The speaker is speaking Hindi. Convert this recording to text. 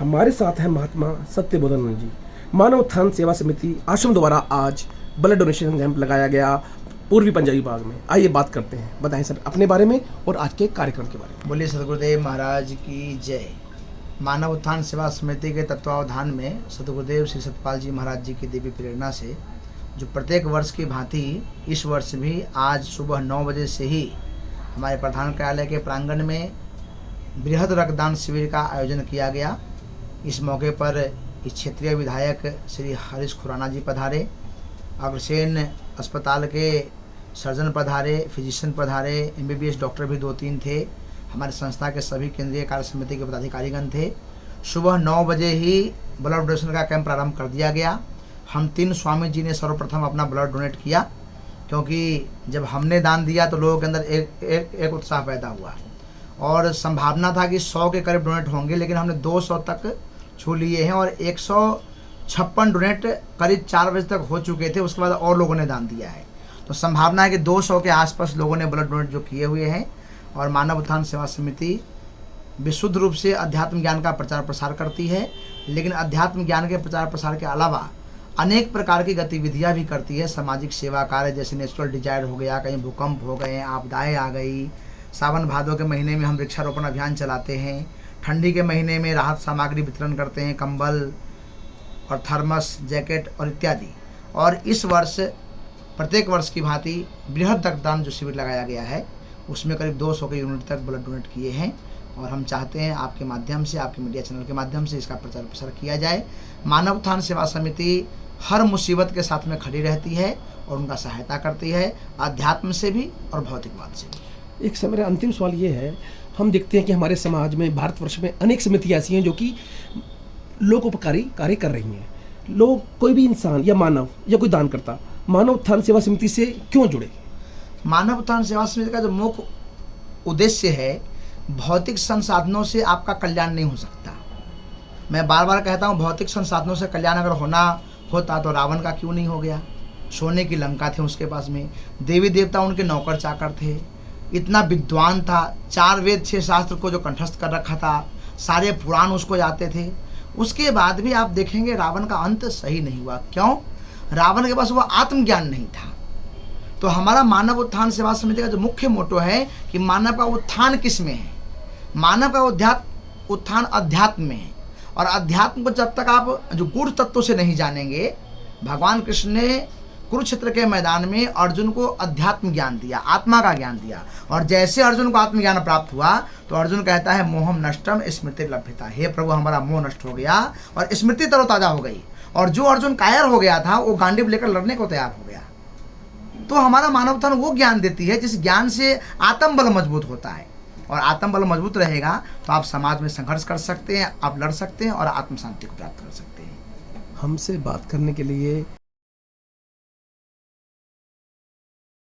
हमारे साथ हैं महात्मा सत्यबोधानंद जी। मानव उत्थान सेवा समिति आश्रम द्वारा आज ब्लड डोनेशन कैंप लगाया गया पूर्वी पंजाबी बाग में। आइए बात करते हैं। बताएं सर अपने बारे में और आज के कार्यक्रम के बारे में। बोलिए सदगुरुदेव महाराज की जय। मानव उत्थान सेवा समिति के तत्वावधान में सदगुरुदेव श्री सतपाल जी महाराज जी की दिव्य प्रेरणा से जो प्रत्येक वर्ष की भांति इस वर्ष भी आज सुबह 9 बजे से ही हमारे प्रधान कार्यालय के प्रांगण में बृहद रक्तदान शिविर का आयोजन किया गया। इस मौके पर इस क्षेत्रीय विधायक श्री हरीश खुराना जी पधारे, अग्रसेन अस्पताल के सर्जन पधारे, फिजिशियन पधारे, MBBS डॉक्टर भी 2-3 थे। हमारे संस्था के सभी केंद्रीय कार्य समिति के पदाधिकारीगण थे। सुबह 9 बजे ही ब्लड डोनेशन का कैंप प्रारंभ कर दिया गया। हम 3 स्वामी जी ने सर्वप्रथम अपना ब्लड डोनेट किया, क्योंकि जब हमने दान दिया तो लोगों के अंदर एक उत्साह पैदा हुआ और संभावना था कि 100 के करीब डोनेट होंगे, लेकिन हमने 200 तक छू लिए हैं और 156 डोनेट करीब 4 बजे तक हो चुके थे। उसके बाद और लोगों ने दान दिया है, तो संभावना है कि 200 के आसपास लोगों ने ब्लड डोनेट जो किए हुए हैं। और मानव उत्थान सेवा समिति विशुद्ध रूप से अध्यात्म ज्ञान का प्रचार प्रसार करती है, लेकिन अध्यात्म ज्ञान के प्रचार प्रसार के अलावा अनेक प्रकार की गतिविधियां भी करती है। सामाजिक सेवा कार्य जैसे नेचुरल डिजायर हो गया, कहीं भूकंप हो गए, आपदाएँ आ गई। सावन भादों के महीने में हम वृक्षारोपण अभियान चलाते हैं। ठंडी के महीने में राहत सामग्री वितरण करते हैं, कंबल और थर्मस, जैकेट और इत्यादि। और इस वर्ष प्रत्येक वर्ष की भांति बृहद रक्तदान जो शिविर लगाया गया है उसमें करीब 200 के यूनिट तक ब्लड डोनेट किए हैं। और हम चाहते हैं आपके माध्यम से, आपके मीडिया चैनल के माध्यम से इसका प्रचार प्रसार किया जाए। मानव उत्थान सेवा समिति हर मुसीबत के साथ में खड़ी रहती है और उनका सहायता करती है, अध्यात्म से भी और भौतिकवाद से भी। एक मेरा अंतिम सवाल ये है, हम देखते हैं कि हमारे समाज में, भारतवर्ष में अनेक समितियाँ ऐसी हैं जो कि लोकोपकारी कार्य कर रही हैं। लोग, कोई भी इंसान या मानव या कोई दान करता मानव उत्थान सेवा समिति से क्यों जुड़े? मानव उत्थान सेवा समिति का जो मुख्य उद्देश्य है, भौतिक संसाधनों से आपका कल्याण नहीं हो सकता। मैं बार बार कहता हूँ, भौतिक संसाधनों से कल्याण अगर होना होता तो रावण का क्यों नहीं हो गया? सोने की लंका थे उसके पास में, देवी देवता उनके नौकर चाकर थे, इतना विद्वान था, 4 वेद 6 शास्त्र को जो कंठस्थ कर रखा था, सारे पुराण उसको जाते थे। उसके बाद भी आप देखेंगे रावण का अंत सही नहीं हुआ। क्यों? रावण के पास वो आत्मज्ञान नहीं था। तो हमारा मानव उत्थान सेवा समिति का जो मुख्य मोटो है कि मानव का उत्थान किस में है? मानव का उत्थान अध्यात्म में है। और अध्यात्म को जब तक आप जो गूढ़ तत्वों से नहीं जानेंगे, भगवान कृष्ण ने कुरुक्षेत्र के मैदान में अर्जुन को अध्यात्म ज्ञान दिया, आत्मा का ज्ञान दिया। और जैसे अर्जुन को आत्मज्ञान प्राप्त हुआ तो अर्जुन कहता है, मोहम नष्टम स्मृति लभ्यता। हे प्रभु, हमारा मोह नष्ट हो गया और स्मृति तरोताजा हो गई। और जो अर्जुन कायर हो गया था वो गांडीव लेकर लड़ने को तैयार हो गया। तो हमारा मानव उत्थान वो ज्ञान देती है जिस ज्ञान से आत्मबल मजबूत होता है। और आत्मबल मजबूत रहेगा तो आप समाज में संघर्ष कर सकते हैं, आप लड़ सकते हैं और आत्म शांति को प्राप्त कर सकते हैं। हमसे बात करने के लिए